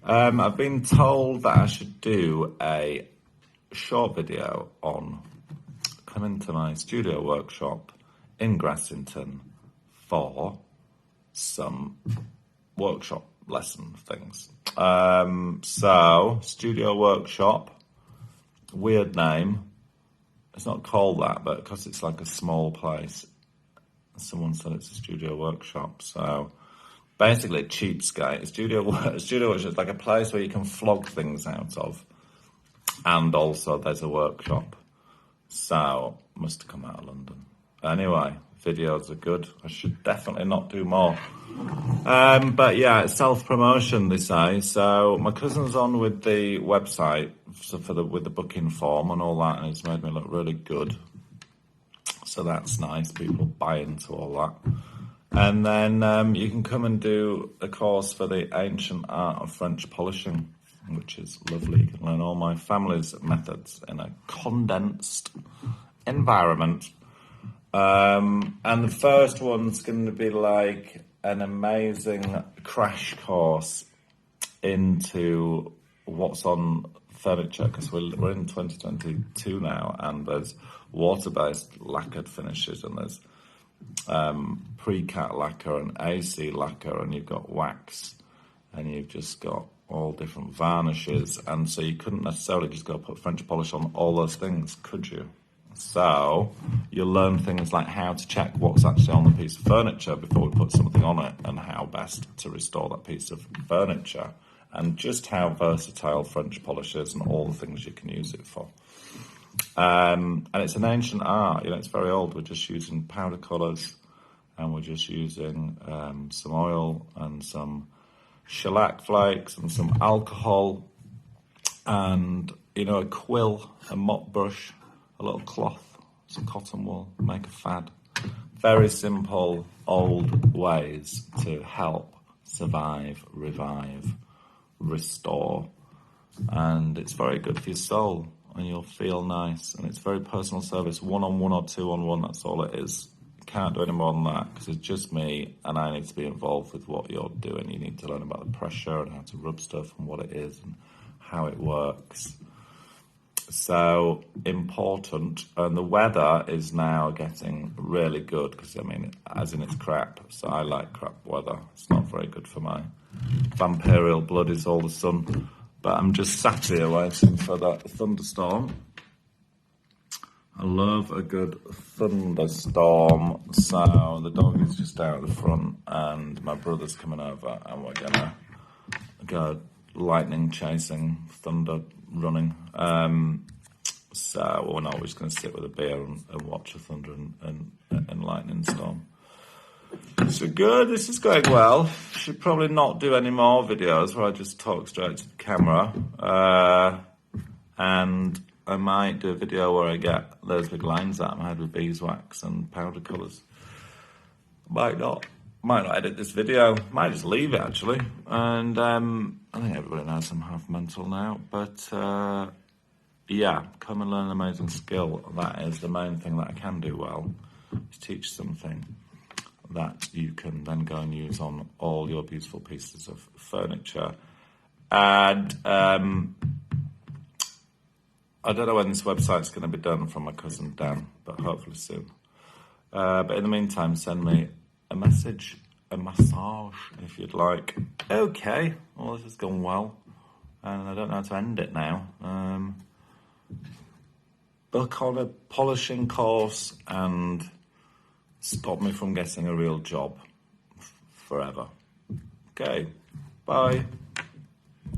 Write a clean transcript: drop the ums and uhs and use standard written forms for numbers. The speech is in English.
I've been told that I should do a short video on coming to my studio workshop in Grassington for some workshop lesson things. So, studio workshop, weird name. It's not called that, but because it's like a small place, someone said it's a studio workshop. So, basically, cheapskate. Studio workshop is like a place where you can flog things out of, and also there's a workshop. So, must have come out of London. Anyway, videos are good. I should definitely not do more. But yeah, it's self-promotion, they say. So my cousin's on with the website with the booking form and all that, and it's made me look really good. So that's nice. People buy into all that. And then you can come and do a course for the ancient art of French polishing, which is lovely. You can learn all my family's methods in a condensed environment. And the first one's going to be like an amazing crash course into what's on furniture, because we're in 2022 now, and there's water-based lacquered finishes, and there's pre-cat lacquer and AC lacquer, and you've got wax, and you've just got all different varnishes, and so you couldn't necessarily just go put French polish on all those things, could you? So you'll learn things like how to check what's actually on the piece of furniture before we put something on it, and how best to restore that piece of furniture, and just how versatile French polish is and all the things you can use it for. And it's an ancient art, it's very old. We're just using powder colours, and we're just using some oil and some shellac flakes and some alcohol and, a quill, a mop brush, a little cloth, some cotton wool, make a fad. Very simple, old ways to help survive, revive, restore. And it's very good for your soul, and you'll feel nice. And it's very personal service, 1-on-1 or 2-on-1, that's all it is. You can't do any more than that, because it's just me, and I need to be involved with what you're doing. You need to learn about the pressure and how to rub stuff and what it is and how it works. So important, and the weather is now getting really good, because as in it's crap, so I like crap weather. It's not very good for my vampirial blood, is all the sun, but I'm just sat here waiting for that thunderstorm. I love a good thunderstorm. So the dog is just out the front, and my brother's coming over, and we're gonna go lightning chasing, thunder running. So we're not just going to sit with a beer and watch a thunder and lightning storm. So good, this is going well. Should probably not do any more videos where I just talk straight to the camera. And I might do a video where I get those big lines out of my head with beeswax and powder colours. Might not edit this video, might just leave it actually. And I think everybody knows I'm half mental now, but yeah, come and learn an amazing skill. That is the main thing that I can do well, is teach something that you can then go and use on all your beautiful pieces of furniture. And I don't know when this website's going to be done from my cousin Dan, but hopefully soon. But in the meantime, send me a message, a massage, if you'd like. Okay, well, this has gone well, and I don't know how to end it now. Book on a polishing course and stop me from getting a real job forever. Okay, bye.